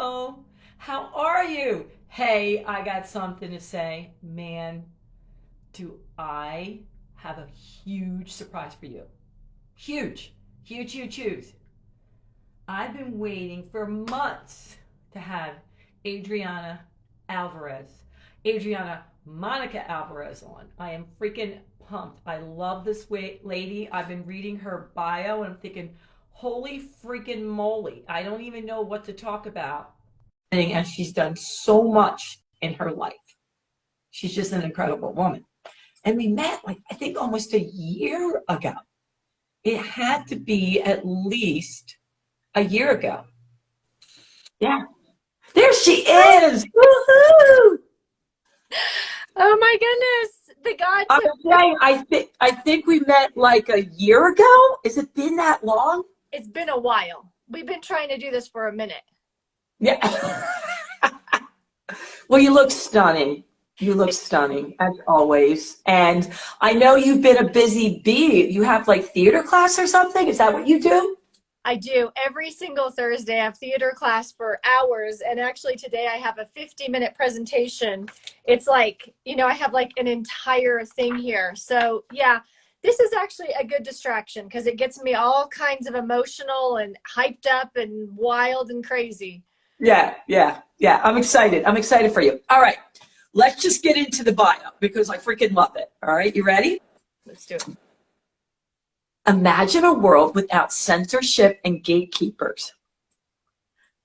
Oh, how are you? Hey, I got something to say. Man, do I have a huge surprise for you. Huge, huge, huge, huge. I've been waiting for months to have Adriana Alvarez, Adriana Monica Alvarez on. I am freaking pumped. I love this lady. I've been reading her bio and I'm thinking, holy freaking moly. I don't even know what to talk about. And she's done so much in her life. She's just an incredible woman. And we met, like, I think almost a year ago. It had to be at least a year ago. Yeah. There she is. Woohoo! Oh my goodness, the gods I'm have, saying, I think we met like a year ago. Has it been that long? it's been a while. We've been trying to do this for a minute. Yeah. Well, you look stunning. You look stunning as always. And I know you've been a busy bee. You have like theater class or something? Is that what you do? I do every single Thursday. I have theater class for hours. And actually today I have a 50-minute presentation. It's like, I have like an entire thing here. So yeah, this is actually a good distraction because it gets me all kinds of emotional and hyped up and wild and crazy. Yeah, yeah, yeah. I'm excited. I'm excited for you. All right. Let's just get into the bio because I freaking love it. All right. You ready? Let's do it. Imagine a world without censorship and gatekeepers.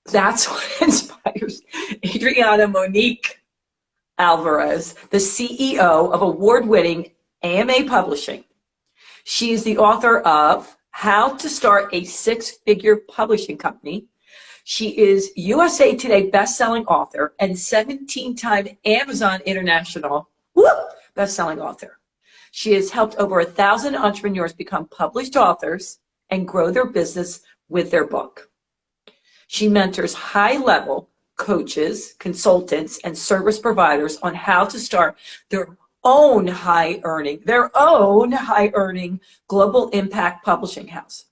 That's what inspires Adriana Monique Alvarez, the CEO of award-winning AMA Publishing. She is the author of How to Start a Six-Figure Publishing Company. She is USA Today best-selling author and 17-time Amazon International best-selling author. She has helped over 1,000 entrepreneurs become published authors and grow their business with their book. She mentors high-level coaches, consultants, and service providers on how to start their own high-earning global impact publishing house.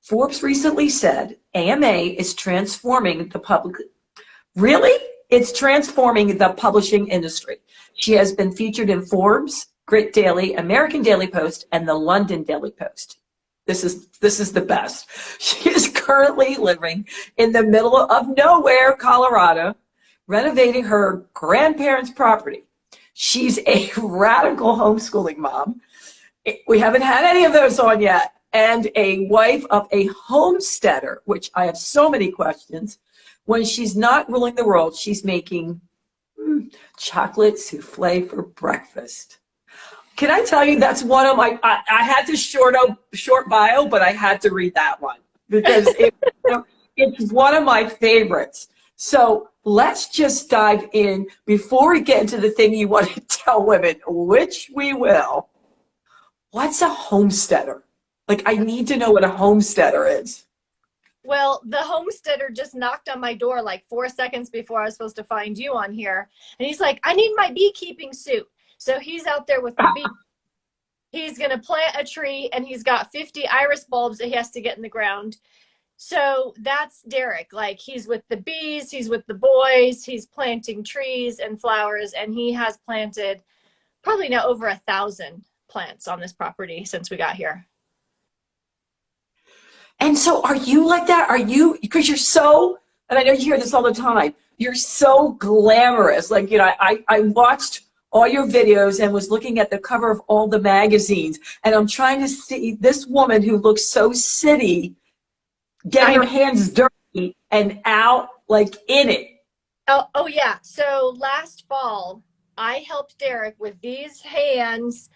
Forbes recently said AMA is transforming the It's transforming the publishing industry. She has been featured in Forbes, Grit Daily, American Daily Post, and the London Daily Post. This is the best. She is currently living in the middle of nowhere, Colorado, renovating her grandparents' property. She's a radical homeschooling mom. We haven't had any of those on yet. And a wife of a homesteader, which I have so many questions. When she's not ruling the world, she's making chocolate souffle for breakfast. Can I tell you, that's one of my, I had to short bio, but I had to read that one because it's one of my favorites. So let's just dive in before we get into the thing you want to tell women, which we will. What's a homesteader? Like, I need to know what a homesteader is. Well, the homesteader just knocked on my door like 4 seconds before I was supposed to find you on here. And he's like, I need my beekeeping suit. So he's out there with the bee. He's going to plant a tree and he's got 50 iris bulbs that he has to get in the ground. So that's Derek. Like, he's with the bees, he's with the boys, he's planting trees and flowers, and he has planted probably now over 1,000 plants on this property since we got here. And so are you like that? Are you, because you're so, and I know you hear this all the time, you're so glamorous. Like, I watched all your videos and was looking at the cover of all the magazines, and I'm trying to see this woman who looks so city getting her hands dirty and out like in it. Oh yeah. So last fall, I helped Derek with these hands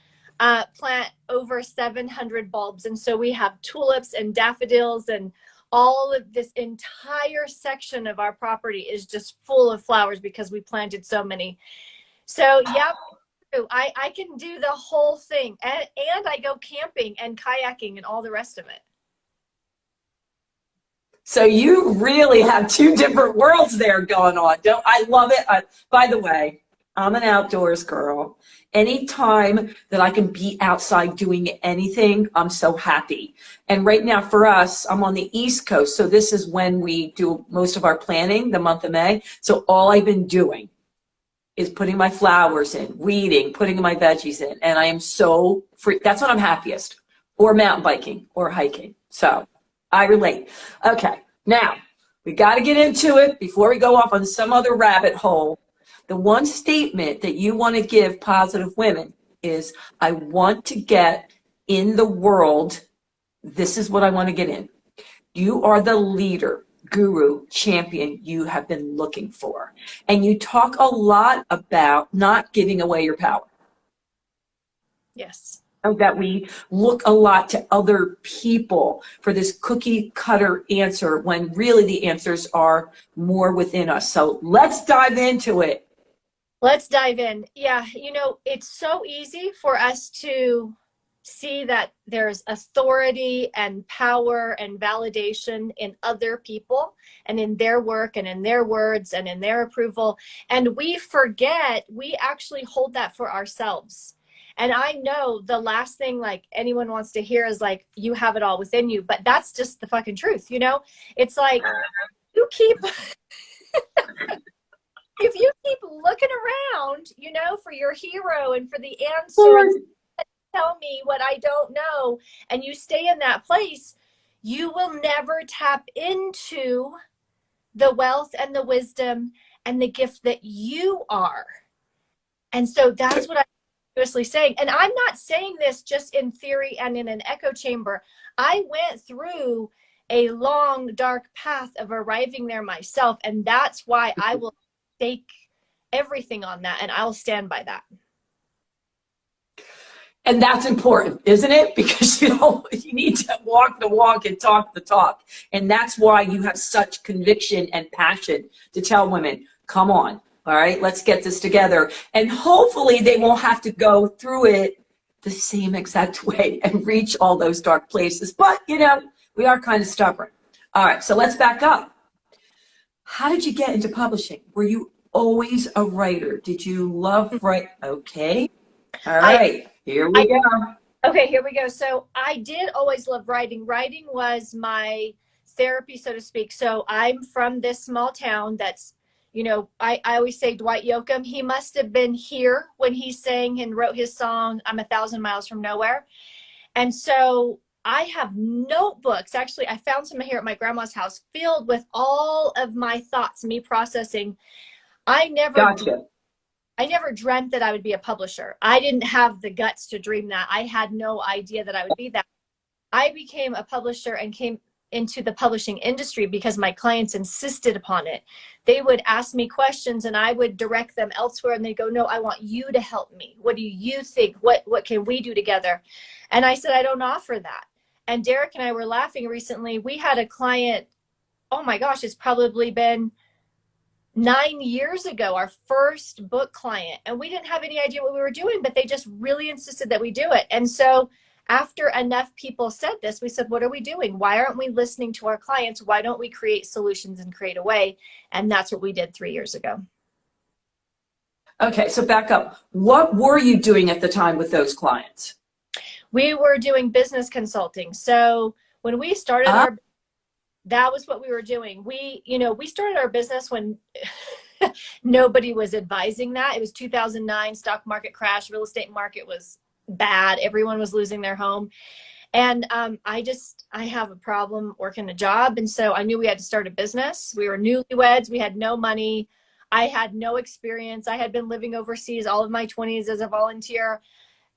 plant over 700 bulbs. And so we have tulips and daffodils, and all of this entire section of our property is just full of flowers because we planted so many. So yeah, I can do the whole thing. And I go camping and kayaking and all the rest of it. So you really have two different worlds there going on. I love it. By the way, I'm an outdoors girl. Anytime that I can be outside doing anything, I'm so happy. And right now for us, I'm on the East Coast, so this is when we do most of our planning, the month of May. So all I've been doing is putting my flowers in, weeding, putting my veggies in, and I am so free. That's when I'm happiest. Or mountain biking or hiking. So I relate. Okay, now we got to get into it before we go off on some other rabbit hole. The one statement that you want to give positive women is, I want to get in the world. This is what I want to get in. You are the leader, guru, champion you have been looking for. And you talk a lot about not giving away your power. Yes. That we look a lot to other people for this cookie cutter answer when really the answers are more within us. So let's dive into it. Let's dive in. Yeah, it's so easy for us to see that there's authority and power and validation in other people and in their work and in their words and in their approval. And we forget we actually hold that for ourselves. And I know the last thing like anyone wants to hear is like, you have it all within you, but that's just the fucking truth. It's like you keep if you keep looking around, for your hero and for the answer and tell me what I don't know, and you stay in that place, you will never tap into the wealth and the wisdom and the gift that you are. And so that's what I'm seriously saying. And I'm not saying this just in theory and in an echo chamber. I went through a long, dark path of arriving there myself. And that's why I will stake everything on that, and I'll stand by that. And that's important, isn't it? Because you need to walk the walk and talk the talk. And that's why you have such conviction and passion to tell women, come on, all right, let's get this together. And hopefully they won't have to go through it the same exact way and reach all those dark places. But, we are kind of stubborn. All right, so let's back up. How did you get into publishing? Were you always a writer? Did you love write? Okay. All right. Here we go. Okay, here we go. So I did always love writing. Writing was my therapy, so to speak. So I'm from this small town that's, I always say Dwight Yoakam, he must have been here when he sang and wrote his song, I'm 1,000 Miles from Nowhere. And so I have notebooks. Actually, I found some here at my grandma's house filled with all of my thoughts, me processing. I never dreamt that I would be a publisher. I didn't have the guts to dream that. I had no idea that I would be that. I became a publisher and came into the publishing industry because my clients insisted upon it. They would ask me questions and I would direct them elsewhere, and they go, no, I want you to help me. What do you think? What can we do together? And I said, I don't offer that. And Derek and I were laughing recently. We had a client, oh my gosh, it's probably been 9 years ago, our first book client, and we didn't have any idea what we were doing, but they just really insisted that we do it. And so after enough people said this, we said, what are we doing? Why aren't we listening to our clients? Why don't we create solutions and create a way? And that's what we did 3 years ago. Okay, so back up. What were you doing at the time with those clients? We were doing business consulting. So when we started that was what we were doing. We started our business when nobody was advising that. It was 2009, stock market crash, real estate market was bad. Everyone was losing their home. And I have a problem working a job. And so I knew we had to start a business. We were newlyweds. We had no money. I had no experience. I had been living overseas all of my 20s as a volunteer.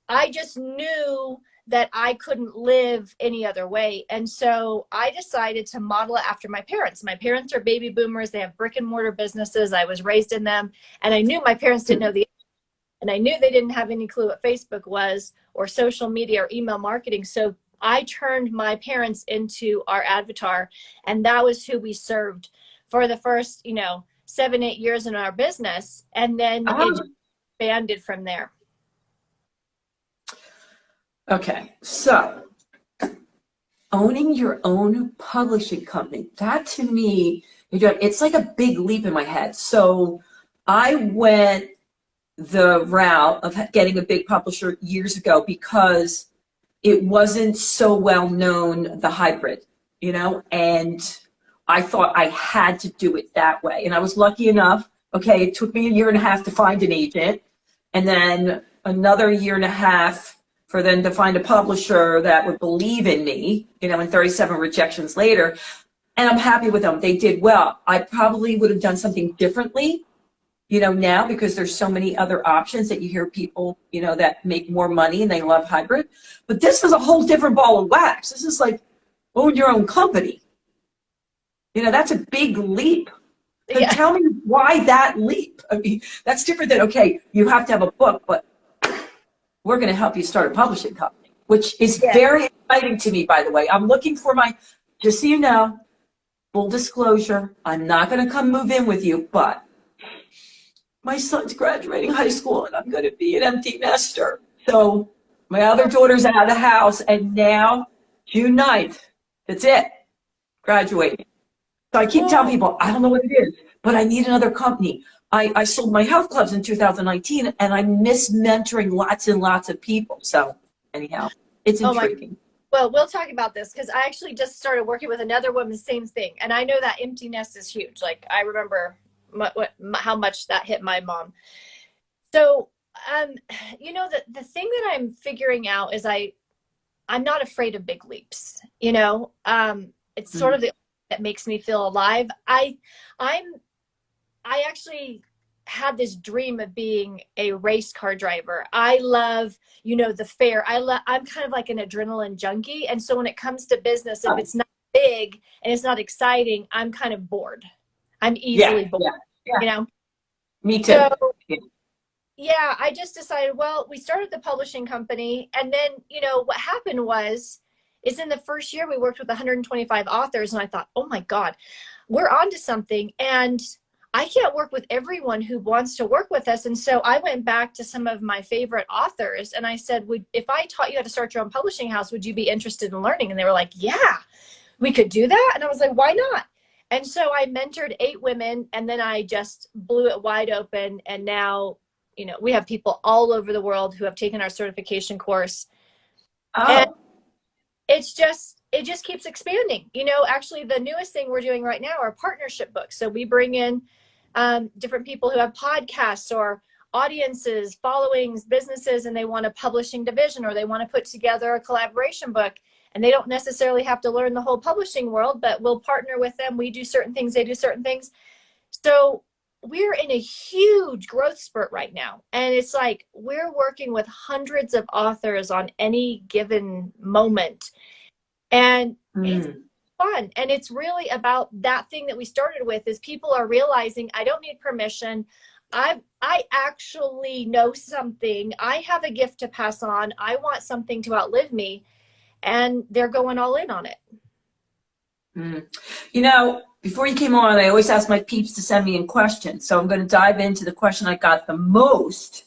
I just knew that I couldn't live any other way. And so I decided to model it after my parents. My parents are baby boomers. They have brick and mortar businesses. I was raised in them. And I knew my parents didn't know and I knew they didn't have any clue what Facebook was or social media or email marketing. So I turned my parents into our avatar. And that was who we served for the first, 7-8 years in our business. And then it expanded from there. Okay, so owning your own publishing company, that to me, it's like a big leap in my head. So I went the route of getting a big publisher years ago because it wasn't so well known, the hybrid, and I thought I had to do it that way. And I was lucky enough, okay, it took me 1.5 years to find an agent, and then another 1.5 years for them to find a publisher that would believe in me, and 37 rejections later. And I'm happy with them. They did well. I probably would have done something differently, now, because there's so many other options that you hear people, that make more money and they love hybrid. But this is a whole different ball of wax. This is like own your own company. That's a big leap. So Yeah. tell me why that leap. I mean, that's different than, okay, you have to have a book, but we're going to help you start a publishing company, which is very exciting to me, by the way. I'm looking for just so you know, full disclosure, I'm not going to come move in with you, but my son's graduating high school and I'm going to be an empty nester. So my other daughter's out of the house, and now June 9th, that's it, graduating. So I keep telling people, I don't know what it is, but I need another company. I sold my health clubs in 2019, and I miss mentoring lots and lots of people. So anyhow, it's intriguing. Well, we'll talk about this because I actually just started working with another woman, same thing. And I know that empty nest is huge. Like, I remember how much that hit my mom. So, the thing that I'm figuring out is I'm not afraid of big leaps. It's sort of the that makes me feel alive. I actually had this dream of being a race car driver. I love, the fair. I'm kind of like an adrenaline junkie. And so when it comes to business, if it's not big and it's not exciting, I'm kind of bored. I'm easily bored, Me too. So, I just decided, well, we started the publishing company. And then, what happened is in the first year we worked with 125 authors, and I thought, oh my God, we're onto something. And I can't work with everyone who wants to work with us. And so I went back to some of my favorite authors and I said, if I taught you how to start your own publishing house, would you be interested in learning? And they were like, yeah, we could do that. And I was like, why not? And so I mentored 8 women, and then I just blew it wide open. And now, we have people all over the world who have taken our certification course. And it just keeps expanding. Actually, the newest thing we're doing right now are partnership books. So we bring in different people who have podcasts or audiences, followings, businesses, and they want a publishing division, or they want to put together a collaboration book. And they don't necessarily have to learn the whole publishing world, but we'll partner with them. We do certain things, they do certain things. So we're in a huge growth spurt right now. And it's like we're working with hundreds of authors on any given moment. And it's fun. And it's really about that thing that we started with, is people are realizing I don't need permission. I actually know something. I have a gift to pass on. I want something to outlive me. And they're going all in on it. Before you came on, I always ask my peeps to send me in questions. So I'm going to dive into the question I got the most,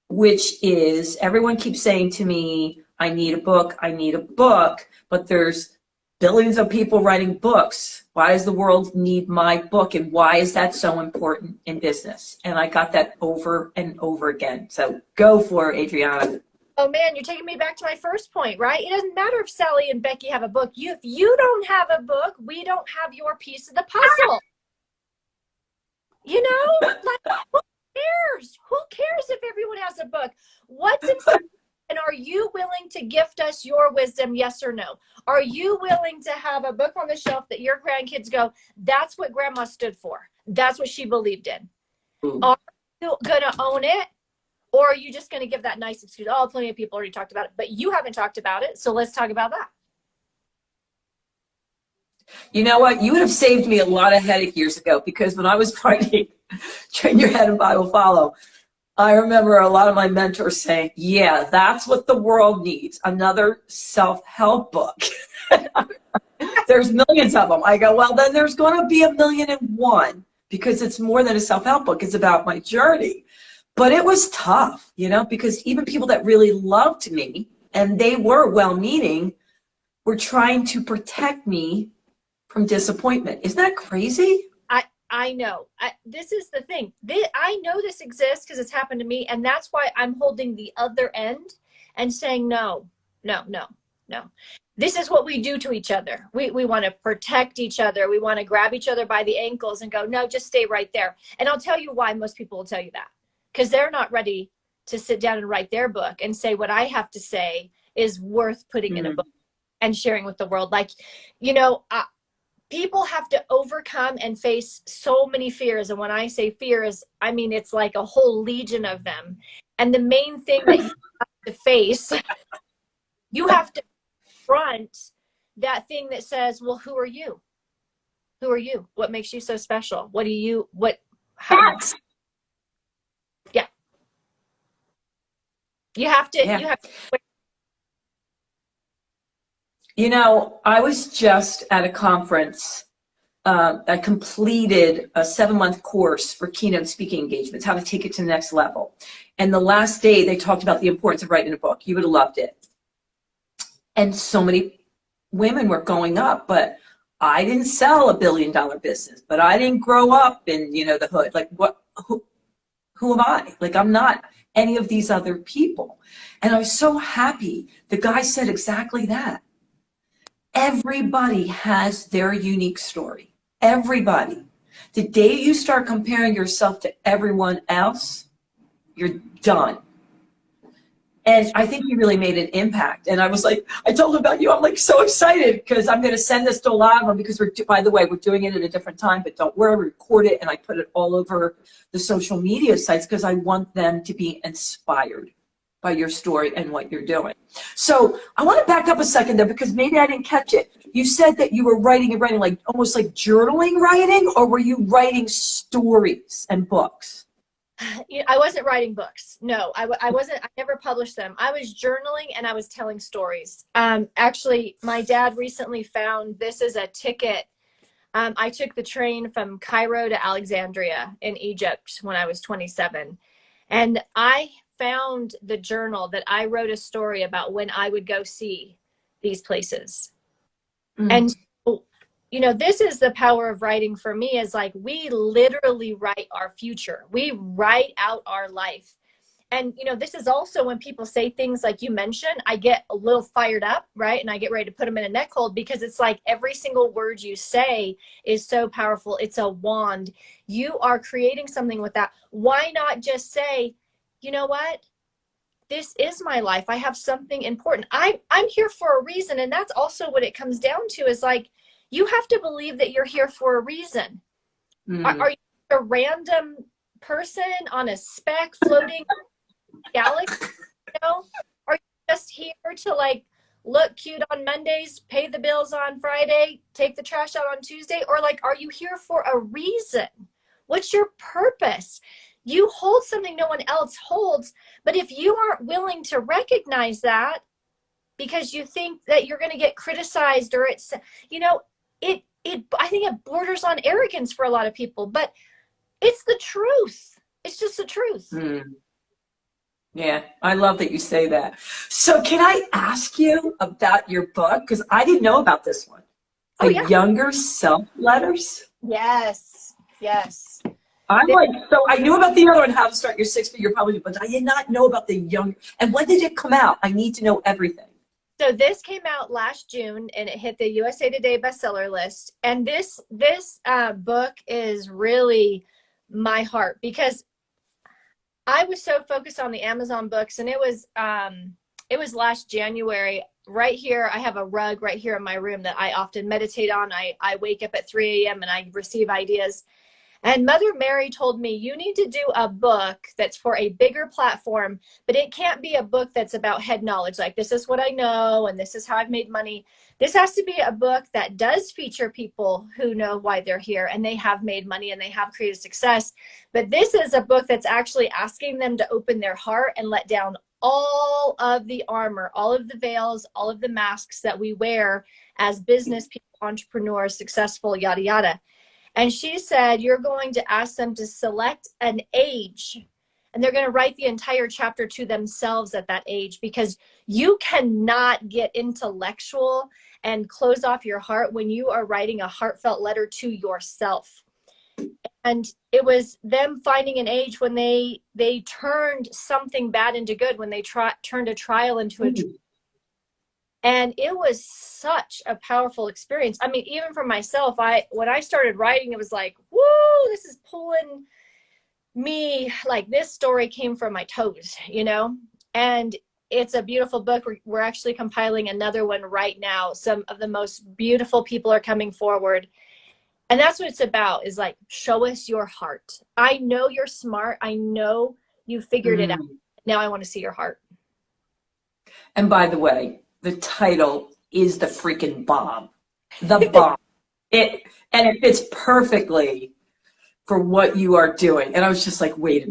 which is, everyone keeps saying to me, I need a book, but there's billions of people writing books. Why does the world need my book? And why is that so important in business? And I got that over and over again. So go for it, Adriana. Oh man, you're taking me back to my first point, right? It doesn't matter if Sally and Becky have a book. If you don't have a book, we don't have your piece of the puzzle. Like, who cares? Who cares if everyone has a book? What's important? And are you willing to gift us your wisdom, yes or no? Are you willing to have a book on the shelf that your grandkids go, that's what grandma stood for. That's what she believed in. Are you going to own it? Or are you just going to give that nice excuse? Oh, plenty of people already talked about it, but you haven't talked about it. So let's talk about that. You know what? You would have saved me a lot of headache years ago, because when I was writing Train Your Head and Bible Follow, I remember a lot of my mentors saying, yeah, that's what the world needs. Another self-help book. There's millions of them. I go, well, then there's going to be 1,000,001, because it's more than a self-help book. It's about my journey. But it was tough, because even people that really loved me, and they were well-meaning, were trying to protect me from disappointment. Isn't that crazy? I know. This is the thing. I know this exists because it's happened to me. And that's why I'm holding the other end and saying, no, no, no, no. This is what we do to each other. We want to protect each other. We want to grab each other by the ankles and go, no, just stay right there. And I'll tell you why most people will tell you that. Because they're not ready to sit down and write their book and say what I have to say is worth putting in a book and sharing with the world. Like, you know, people have to overcome and face so many fears. And when I say fears, I mean, it's like a whole legion of them. And the main thing that you have to face, you have to confront that thing that says, well, who are you? Who are you? What makes you so special? What do you, yeah. You have to, You know, I was just at a conference. I completed a 7-month course for keynote speaking engagements, how to take it to the next level. And the last day they talked about the importance of writing a book. You would have loved it. And so many women were going up, but I didn't sell $1 billion business, but I didn't grow up in, you know, the hood. Like who am I? Like, I'm not any of these other people. And I was so happy. The guy said exactly that. Everybody has their unique story. Everybody. The day you start comparing yourself to everyone else, you're done. And I think you really made an impact. And I was like, I told him about you. I'm like so excited because I'm going to send this to a lot of them because by the way, we're doing it at a different time, but don't worry, record it. And I put it all over the social media sites because I want them to be inspired by your story and what you're doing. So I want to back up a second though, because maybe I didn't catch it. You said that you were writing like almost like journaling writing, or were you writing stories and books? I wasn't writing books. No, I wasn't. I never published them. I was journaling and I was telling stories. Actually, my dad recently found this is a ticket. I took the train from Cairo to Alexandria in Egypt when I was 27. And I found the journal that I wrote a story about when I would go see these places. And so, you know, this is the power of writing for me, is like, we literally write our future. We write out our life. And, you know, this is also when people say things like you mentioned, I get a little fired up, right? And I get ready to put them in a neck hold, because it's like every single word you say is so powerful. It's a wand. You are creating something with that. Why not just say, you know what? This is my life. I have something important. I'm here for a reason. And that's also what it comes down to, is like, you have to believe that you're here for a reason. Are you a random person on a speck floating galaxy? You know? Are you just here to like look cute on Mondays, pay the bills on Friday, take the trash out on Tuesday? Or like, are you here for a reason? What's your purpose? You hold something no one else holds, but if you aren't willing to recognize that because you think that you're going to get criticized, or it's, you know, I think it borders on arrogance for a lot of people, but it's the truth. It's just the truth. Yeah, I love that you say that. So can I ask you about your book? Because I didn't know about this one. The Younger Self Letters? Yes, yes. I'm like, so I knew about the other one, How to Start Your Six-Figure Publishing, but I did not know about the young. And when did it come out? I need to know everything. So this came out last June and it hit the USA Today bestseller list. And this book is really my heart, because I was so focused on the Amazon books, and it was last January. Right here, I have a rug right here in my room that I often meditate on. I wake up at 3 a.m. and I receive ideas. And Mother Mary told me, you need to do a book that's for a bigger platform, but it can't be a book that's about head knowledge. Like, this is what I know and this is how I've made money. This has to be a book that does feature people who know why they're here and they have made money and they have created success. But this is a book that's actually asking them to open their heart and let down all of the armor, all of the veils, all of the masks that we wear as business people, entrepreneurs, successful, yada, yada. And she said, you're going to ask them to select an age, and they're going to write the entire chapter to themselves at that age, because you cannot get intellectual and close off your heart when you are writing a heartfelt letter to yourself. And it was them finding an age when they turned something bad into good, when they turned a trial into a and it was such a powerful experience. I mean, even for myself, when I started writing, it was like, whoa, this is pulling me, like this story came from my toes, you know? And it's a beautiful book. We're actually compiling another one right now. Some of the most beautiful people are coming forward. And that's what it's about, is like, show us your heart. I know you're smart. I know you figured it out. Now I want to see your heart. And by the way, the title is the freaking bomb. The bomb. And it fits perfectly for what you are doing. And I was just like, wait a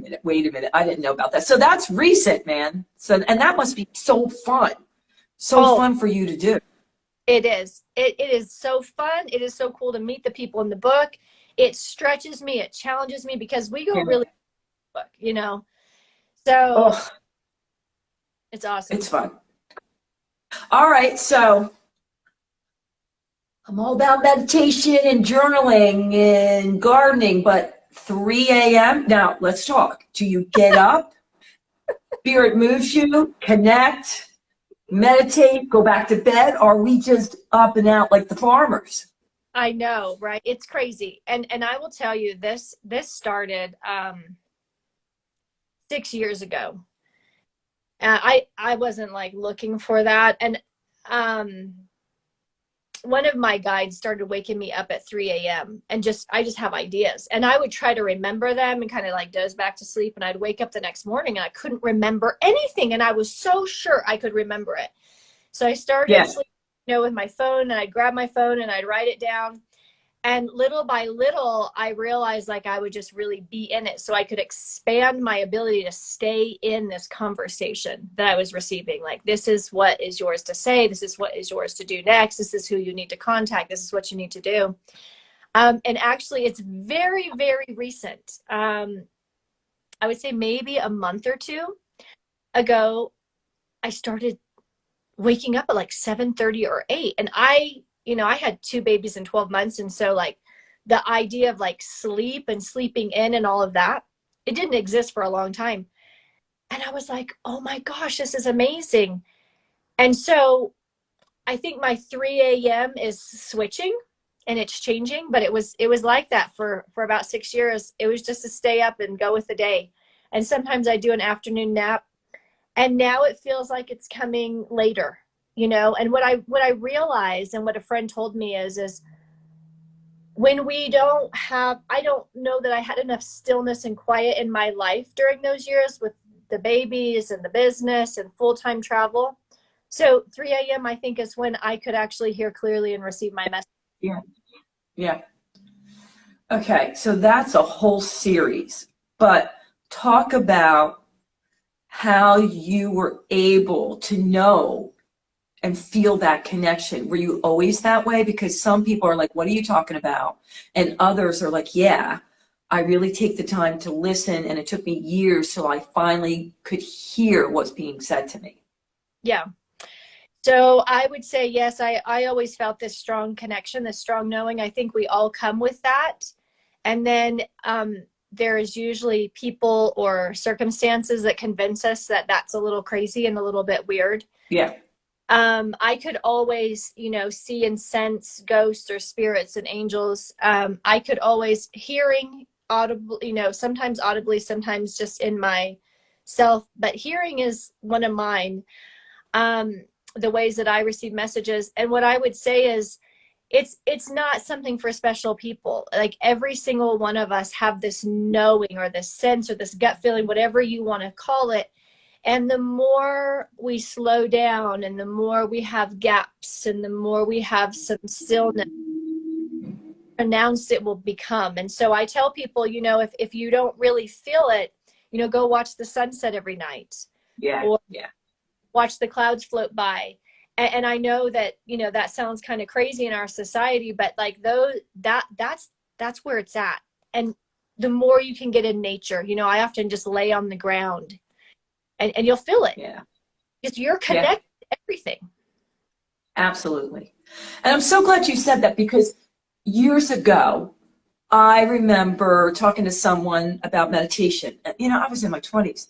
minute. I didn't know about that. So that's recent, man. So, and that must be so fun. So fun for you to do. It is. It is so fun. It is so cool to meet the people in the book. It stretches me. It challenges me, because we go really book, you know. So it's awesome. It's fun. All right. So I'm all about meditation and journaling and gardening, but 3 a.m. Now let's talk. Do you get up? Spirit moves you, connect, meditate, go back to bed? Or are we just up and out like the farmers? I know, right? It's crazy. And I will tell you, this started 6 years ago. I wasn't like looking for that. And one of my guides started waking me up at 3 a.m. and I just have ideas, and I would try to remember them and kind of like doze back to sleep. And I'd wake up the next morning and I couldn't remember anything. And I was so sure I could remember it. So I started sleeping, with my phone, and I'd grab my phone and I'd write it down. And little by little, I realized like I would just really be in it, so I could expand my ability to stay in this conversation that I was receiving. Like, this is what is yours to say. This is what is yours to do next. This is who you need to contact. This is what you need to do. And actually, it's very, very recent. I would say maybe a month or two ago, I started waking up at like 7:30 or 8. And I had 2 babies in 12 months. And so like the idea of like sleep and sleeping in and all of that, it didn't exist for a long time. And I was like, oh my gosh, this is amazing. And so I think my 3 a.m. is switching and it's changing, but it was like that for about 6 years. It was just to stay up and go with the day. And sometimes I do an afternoon nap, and now it feels like it's coming later. And what I realized, and what a friend told me is when we I don't know that I had enough stillness and quiet in my life during those years with the babies and the business and full-time travel. So 3 a.m. I think is when I could actually hear clearly and receive my message. Yeah. Okay. So that's a whole series, but talk about how you were able to know and feel that connection. Were you always that way? Because some people are like, what are you talking about? And others are like, yeah, I really take the time to listen. And it took me years till I finally could hear what's being said to me. Yeah. So I would say, yes, I always felt this strong connection, this strong knowing. I think we all come with that. And then there is usually people or circumstances that convince us that that's a little crazy and a little bit weird. Yeah. I could always, see and sense ghosts or spirits and angels. I could always hearing audible, sometimes audibly, sometimes just in myself, but hearing is one of mine. The ways that I receive messages. And what I would say is it's not something for special people. Like, every single one of us have this knowing or this sense or this gut feeling, whatever you want to call it. And the more we slow down and the more we have gaps and the more we have some stillness, pronounced it will become. And so I tell people, if you don't really feel it, go watch the sunset every night. Or watch the clouds float by. And I know that, that sounds kind of crazy in our society, but like that's where it's at. And the more you can get in nature, I often just lay on the ground. And you'll feel it. Yeah. Because you're connected to everything. Absolutely. And I'm so glad you said that, because years ago, I remember talking to someone about meditation. You know, I was in my 20s.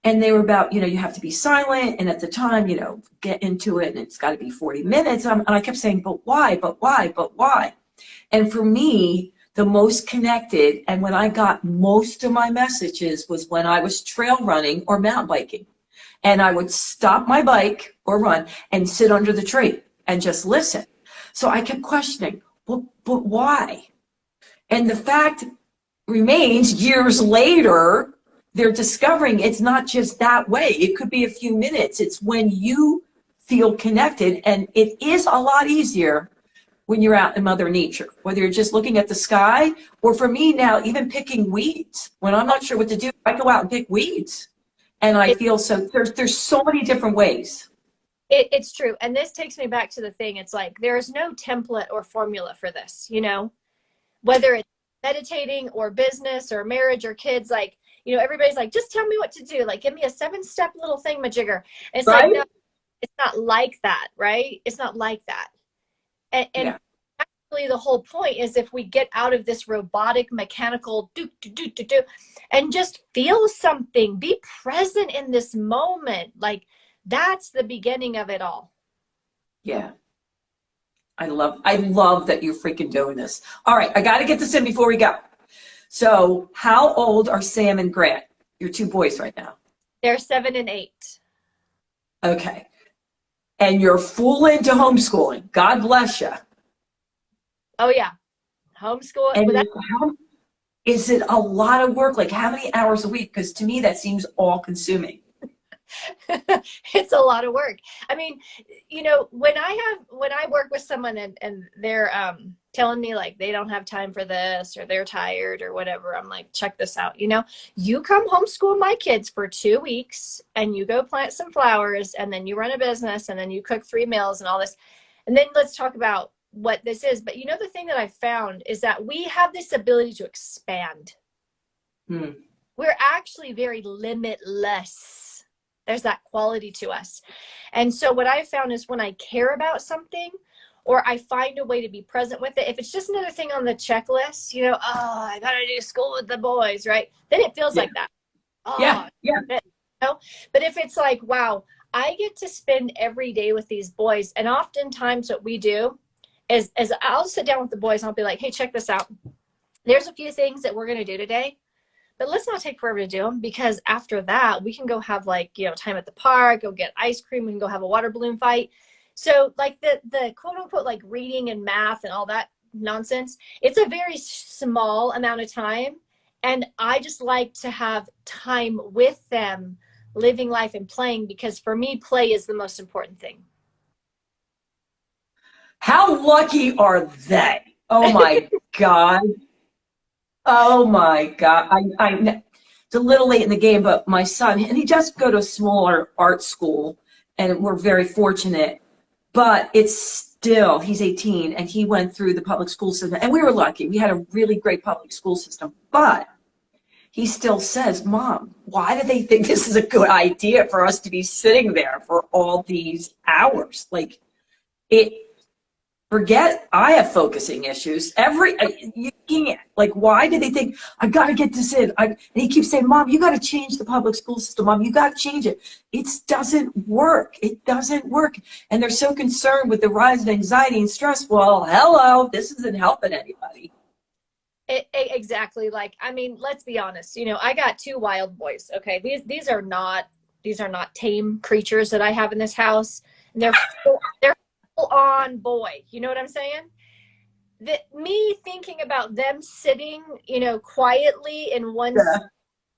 And they were about, you know, you have to be silent. And at the time, you know, get into it and it's got to be 40 minutes. And I kept saying, but why, but why, but why? And for me, the most connected and when I got most of my messages was when I was trail running or mountain biking. And I would stop my bike or run and sit under the tree and just listen. So I kept questioning, but why? And the fact remains years later, they're discovering it's not just that way. It could be a few minutes. It's when you feel connected, and it is a lot easier when you're out in Mother Nature, whether you're just looking at the sky, or for me now, even picking weeds. When I'm not sure what to do, I go out and pick weeds. And I feel so, there's so many different ways. It's true. And this takes me back to the thing. It's like, there's no template or formula for this, you know, whether it's meditating or business or marriage or kids, like, you know, everybody's like, just tell me what to do. Like, give me a 7-step little thingamajigger. And it's Right? like, no, it's not like that, right? It's not like that. And Yeah. actually the whole point is if we get out of this robotic, mechanical do, and just feel something, be present in this moment. Like, that's the beginning of it all. Yeah. I love that you're freaking doing this. All right, I got to get this in before we go. So how old are Sam and Grant? Your two boys right now. They're 7 and 8. Okay. And you're full into homeschooling. God bless you. Oh yeah. Homeschool. And Well, is it a lot of work? Like how many hours a week? Because to me, that seems all consuming. it's a lot of work. I mean, you know, when I work with someone and they're telling me like they don't have time for this or they're tired or whatever, I'm like, check this out. You know, you come homeschool my kids for 2 weeks and you go plant some flowers and then you run a business and then you cook 3 meals and all this. And then let's talk about what this is. But you know, the thing that I found is that we have this ability to expand. We're actually very limitless. There's that quality to us. And so what I found is when I care about something or I find a way to be present with it, if it's just another thing on the checklist, you know, oh, I got to do school with the boys, right? Then it feels like that. Oh, Yeah. you know? But if it's like, wow, I get to spend every day with these boys. And oftentimes what we do is I'll sit down with the boys and I'll be like, hey, check this out. There's a few things that we're going to do today. But let's not take forever to do them because after that, we can go have like, you know, time at the park, go get ice cream. We can go have a water balloon fight. So like the quote unquote, like reading and math and all that nonsense, it's a very small amount of time. And I just like to have time with them living life and playing because for me, play is the most important thing. How lucky are they? Oh my God. Oh my God. It's a little late in the game, but my son, and he does go to a smaller art school, and we're very fortunate, but it's still, he's 18, and he went through the public school system, and we were lucky. We had a really great public school system, but he still says, Mom, why do they think this is a good idea for us to be sitting there for all these hours? Like, forget I have focusing issues. You can't. Like, why do they think I got to get this in? And he keeps saying, Mom, you got to change the public school system. Mom, you got to change it. It doesn't work. It doesn't work. And they're so concerned with the rise of anxiety and stress. Well, hello, this isn't helping anybody. Exactly. Like, I mean, let's be honest. You know, I got 2 wild boys. Okay, these are not tame creatures that I have in this house. And they're on boy, you know what I'm saying? Me thinking about them sitting, you know, quietly in one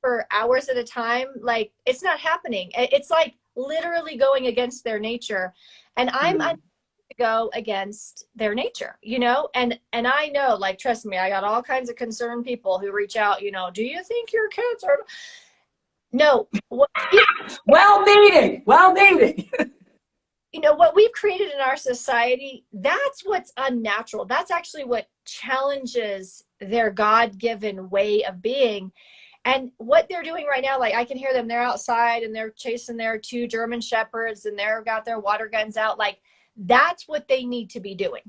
for hours at a time, like it's not happening. It's like literally going against their nature, and I'm unable to go against their nature, you know. And I know, like, trust me, I got all kinds of concerned people who reach out, you know, do you think your kids are no well meaning you know, what we've created in our society, that's what's unnatural. That's actually what challenges their God-given way of being. And what they're doing right now, like I can hear them, they're outside and they're chasing their 2 German shepherds and they've got their water guns out. Like, that's what they need to be doing.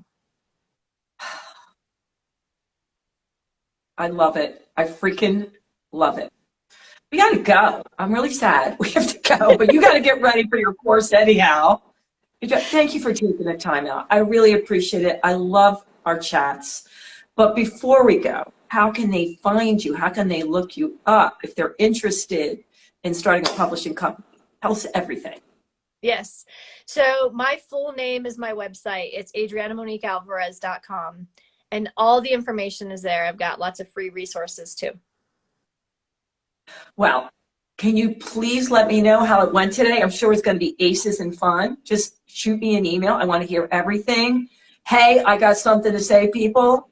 I love it. I freaking love it. We got to go. I'm really sad. We have to go, but you got to get ready for your course anyhow. Thank you for taking the time out. I really appreciate it. I love our chats. But before we go, how can they find you? How can they look you up if they're interested in starting a publishing company? Tell us everything. Yes. So my full name is my website. It's adrianamoniquealvarez.com. And all the information is there. I've got lots of free resources too. Well, can you please let me know how it went today? I'm sure it's going to be aces and fun. Just shoot me an email. I want to hear everything. Hey, I got something to say, people.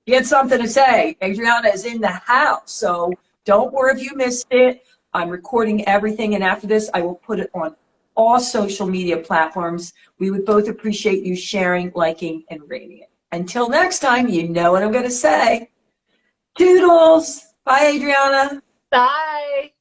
You had something to say. Adriana is in the house, so don't worry if you missed it. I'm recording everything, and after this, I will put it on all social media platforms. We would both appreciate you sharing, liking, and rating it. Until next time, you know what I'm going to say. Toodles. Bye, Adriana. Bye.